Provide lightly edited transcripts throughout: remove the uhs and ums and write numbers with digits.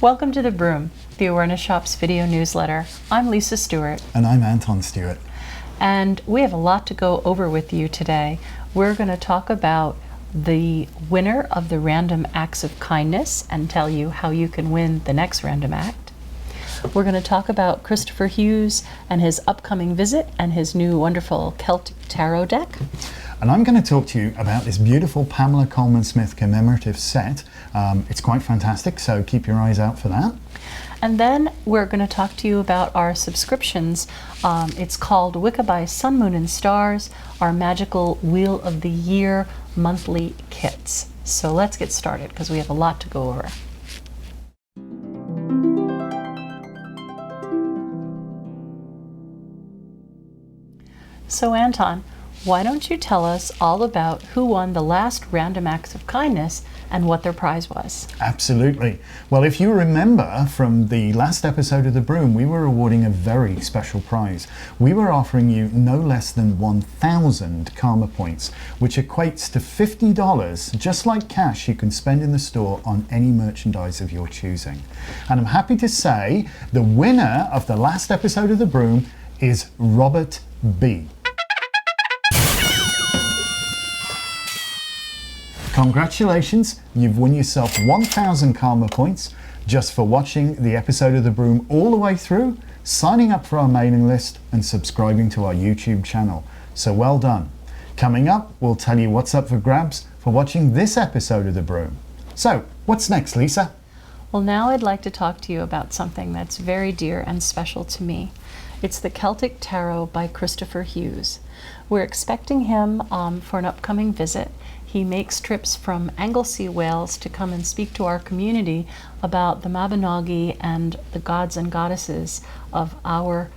Welcome to the Broom, the Awareness Shop's video newsletter. I'm Lisa Stewart. And I'm Anton Stewart. And we have a lot to go over with you today. We're going to talk about the winner of the random acts of kindness and tell you how you can win the next random act. We're going to talk about Christopher Hughes and his upcoming visit and his new wonderful Celtic Tarot deck. And I'm going to talk to you about this beautiful Pamela Coleman-Smith commemorative set. It's quite fantastic, so keep your eyes out for that. And then we're going to talk to you about our subscriptions. It's called Wicca by Sun, Moon, and Stars, our magical Wheel of the Year monthly kits. So let's get started because we have a lot to go over. So Anton, why don't you tell us all about who won the last random acts of kindness and what their prize was? Absolutely. Well, if you remember from the last episode of The Broom, we were awarding a very special prize. We were offering you no less than 1,000 karma points, which equates to $50, just like cash you can spend in the store on any merchandise of your choosing. And I'm happy to say the winner of the last episode of The Broom is Robert B. Congratulations, you've won yourself 1,000 karma points just for watching the episode of The Broom all the way through, signing up for our mailing list and subscribing to our YouTube channel. So well done. Coming up, we'll tell you what's up for grabs for watching this episode of The Broom. So, what's next, Lisa? Well, now I'd like to talk to you about something that's very dear and special to me. It's the Celtic Tarot by Christopher Hughes. We're expecting him for an upcoming visit. He makes trips from Anglesey, Wales to come and speak to our community about the Mabinogi and the gods and goddesses of our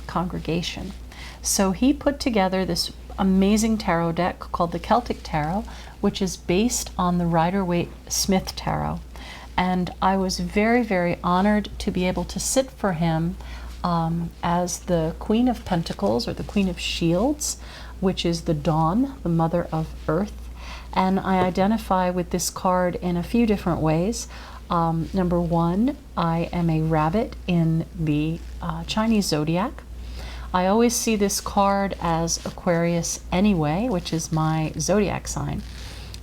congregation. So he put together this amazing tarot deck called the Celtic Tarot, which is based on the Rider-Waite-Smith Tarot. And I was very, very honored to be able to sit for him as the Queen of Pentacles, or the Queen of Shields, which is the Dawn, the Mother of Earth. And I identify with this card in a few different ways. Number one, I am a rabbit in the Chinese zodiac. I always see this card as Aquarius anyway, which is my zodiac sign.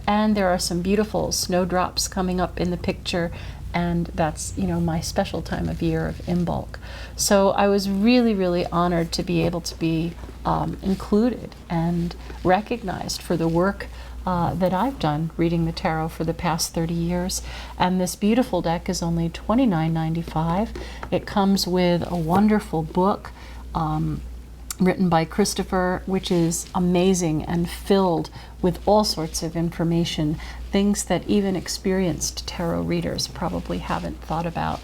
And there are some beautiful snowdrops coming up in the picture, and that's, you know, my special time of year of Imbolc. So I was really, really honored to be able to be included and recognized for the work that I've done reading the tarot for the past 30 years. And this beautiful deck is only $29.95. It comes with a wonderful book written by Christopher, which is amazing and filled with all sorts of information, things that even experienced tarot readers probably haven't thought about.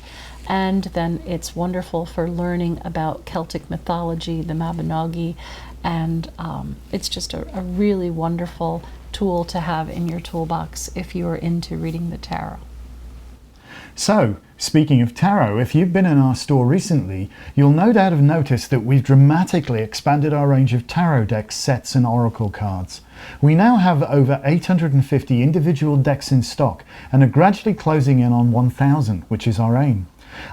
And then it's wonderful for learning about Celtic mythology, the Mabinogi, and it's just a really wonderful tool to have in your toolbox if you are into reading the tarot. So, speaking of tarot, if you've been in our store recently, you'll no doubt have noticed that we've dramatically expanded our range of tarot decks, sets and oracle cards. We now have over 850 individual decks in stock and are gradually closing in on 1,000, which is our aim.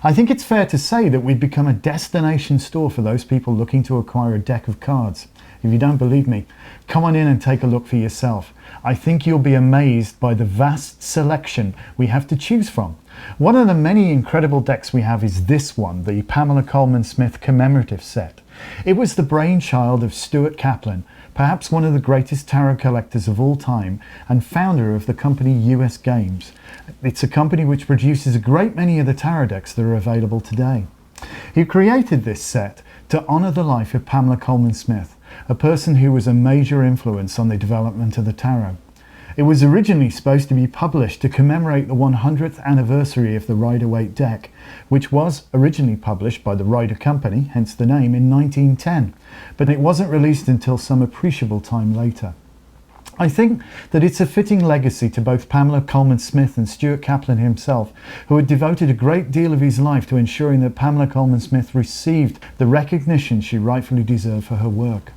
I think it's fair to say that we've become a destination store for those people looking to acquire a deck of cards. If you don't believe me, come on in and take a look for yourself. I think you'll be amazed by the vast selection we have to choose from. One of the many incredible decks we have is this one, the Pamela Coleman-Smith commemorative set. It was the brainchild of Stuart Kaplan, perhaps one of the greatest tarot collectors of all time and founder of the company US Games. It's a company which produces a great many of the tarot decks that are available today. He created this set to honor the life of Pamela Coleman-Smith, a person who was a major influence on the development of the tarot. It was originally supposed to be published to commemorate the 100th anniversary of the Rider-Waite deck, which was originally published by the Rider Company, hence the name, in 1910, but it wasn't released until some appreciable time later. I think that it's a fitting legacy to both Pamela Coleman-Smith and Stuart Kaplan himself, who had devoted a great deal of his life to ensuring that Pamela Coleman-Smith received the recognition she rightfully deserved for her work.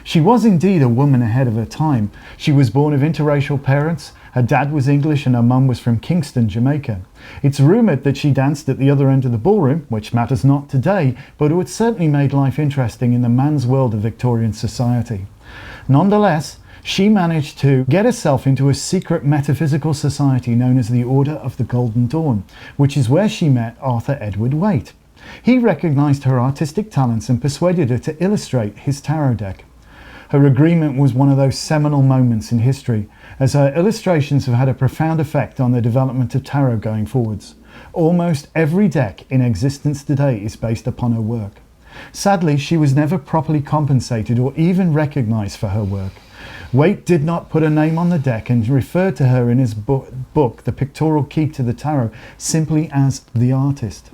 She was indeed a woman ahead of her time. She was born of interracial parents. Her dad was English and her mum was from Kingston, Jamaica. It's rumoured that she danced at the other end of the ballroom, which matters not today, but it certainly made life interesting in the man's world of Victorian society. Nonetheless, she managed to get herself into a secret metaphysical society known as the Order of the Golden Dawn, which is where she met Arthur Edward Waite. He recognised her artistic talents and persuaded her to illustrate his tarot deck. Her agreement was one of those seminal moments in history, as her illustrations have had a profound effect on the development of tarot going forwards. Almost every deck in existence today is based upon her work. Sadly, she was never properly compensated or even recognised for her work. Waite did not put a name on the deck and referred to her in his book, The Pictorial Key to the Tarot, simply as the artist.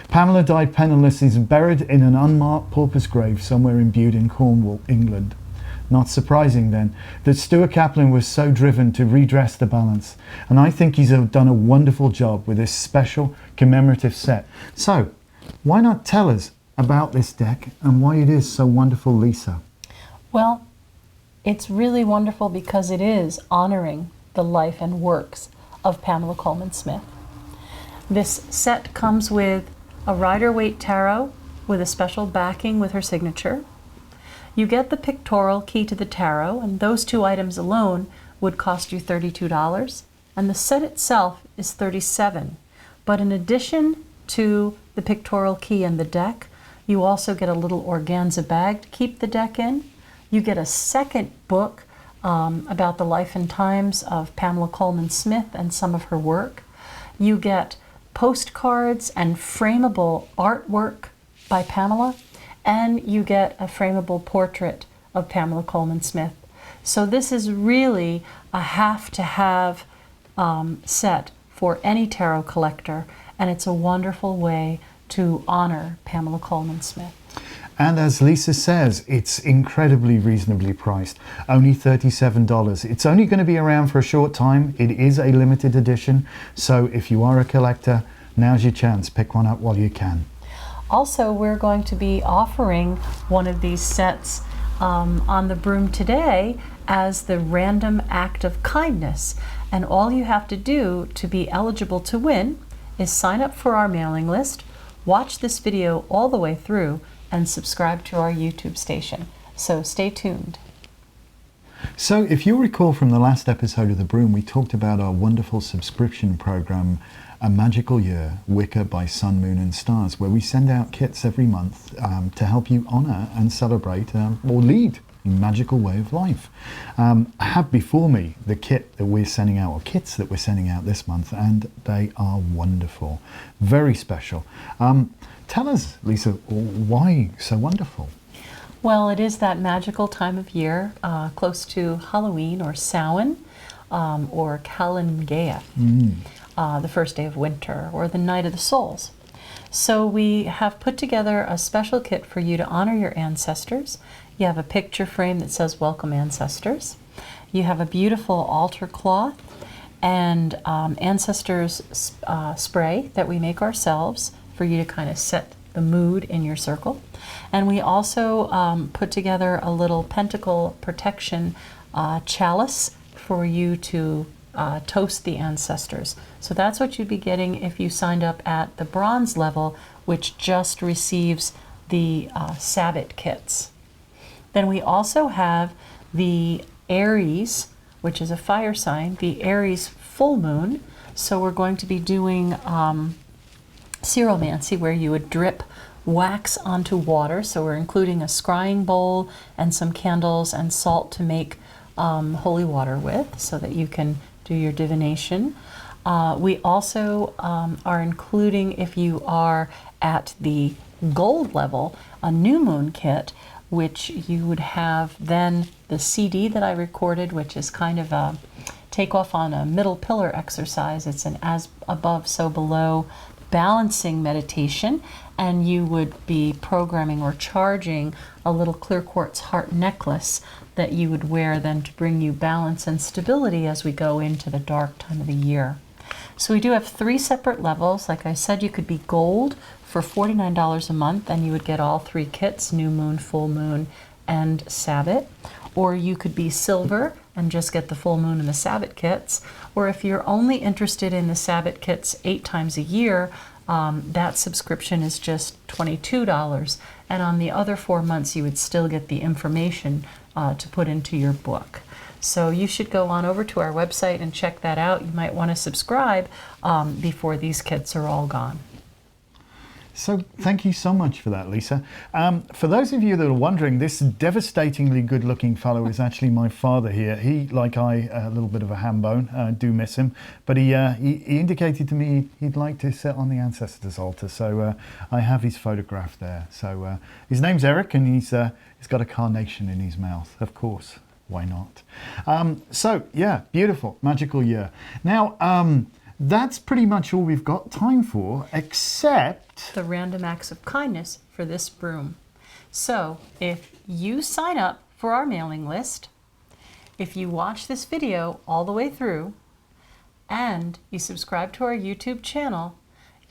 Pamela died penniless and is buried in an unmarked pauper's grave somewhere in Bude in Cornwall, England. Not surprising then that Stuart Kaplan was so driven to redress the balance, and I think he's done a wonderful job with this special commemorative set. So, why not tell us about this deck and why it is so wonderful, Lisa? Well, it's really wonderful because it is honoring the life and works of Pamela Coleman-Smith. This set comes with a Rider-Waite tarot with a special backing with her signature. You get the pictorial key to the tarot, and those two items alone would cost you $32, and the set itself is $37. But in addition to the pictorial key and the deck, you also get a little organza bag to keep the deck in. You get a second book about the life and times of Pamela Coleman-Smith and some of her work. You get postcards and frameable artwork by Pamela, and you get a frameable portrait of Pamela Coleman-Smith. So this is really a have-to-have set for any tarot collector, and it's a wonderful way to honor Pamela Coleman-Smith. And as Lisa says, it's incredibly reasonably priced, only $37. It's only going to be around for a short time. It is a limited edition, so if you are a collector, now's your chance. Pick one up while you can. Also, we're going to be offering one of these sets on the Broom today as the random act of kindness. And all you have to do to be eligible to win is sign up for our mailing list, watch this video all the way through, and subscribe to our YouTube station. So stay tuned. So if you recall from the last episode of The Broom, we talked about our wonderful subscription program, A Magical Year, Wicca by Sun, Moon and Stars, where we send out kits every month to help you honour and celebrate or lead a magical way of life. I have before me the kit that we're sending out, or kits that we're sending out this month, and they are wonderful, very special. Tell us, Lisa, why so wonderful? Well, it is that magical time of year, close to Halloween or Samhain, or Calangaea, the first day of winter, or the Night of the Souls. So we have put together a special kit for you to honor your ancestors. You have a picture frame that says Welcome Ancestors. You have a beautiful altar cloth and ancestors spray that we make ourselves for you to kind of set the mood in your circle. And we also put together a little pentacle protection chalice for you to toast the ancestors. So that's what you'd be getting if you signed up at the bronze level, which just receives the Sabbat kits. Then we also have the Aries, which is a fire sign, the Aries full moon. So we're going to be doing Ceromancy, where you would drip wax onto water. So we're including a scrying bowl and some candles and salt to make holy water with, so that you can do your divination. We also are including, if you are at the gold level, a new moon kit, which you would have then the CD that I recorded, which is kind of a takeoff on a middle pillar exercise. It's an as above, so below balancing meditation, and you would be programming or charging a little clear quartz heart necklace that you would wear then to bring you balance and stability as we go into the dark time of the year. So we do have 3 separate levels. Like I said, you could be gold for $49 a month, and you would get all 3 kits, new moon, full moon, and Sabbath, or you could be silver and just get the full moon and the Sabbath kits, or if you're only interested in the Sabbath kits 8 times a year, that subscription is just $22, and on the other 4 months you would still get the information to put into your book. So you should go on over to our website and check that out. You might want to subscribe before these kits are all gone. So thank you so much for that, Lisa. For those of you that are wondering, this devastatingly good-looking fellow is actually my father here. He, like I, a little bit of a ham bone. I do miss him, but he indicated to me he'd like to sit on the ancestors' altar. So I have his photograph there. So his name's Eric, and he's got a carnation in his mouth. Of course, why not? So yeah, beautiful, magical year. Now. That's pretty much all we've got time for, except the random acts of kindness for this broom. So if you sign up for our mailing list, if you watch this video all the way through, and you subscribe to our YouTube channel,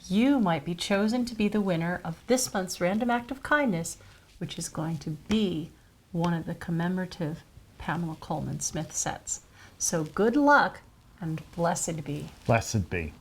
you might be chosen to be the winner of this month's random act of kindness, which is going to be one of the commemorative Pamela Coleman-Smith sets. So good luck and blessed be. Blessed be.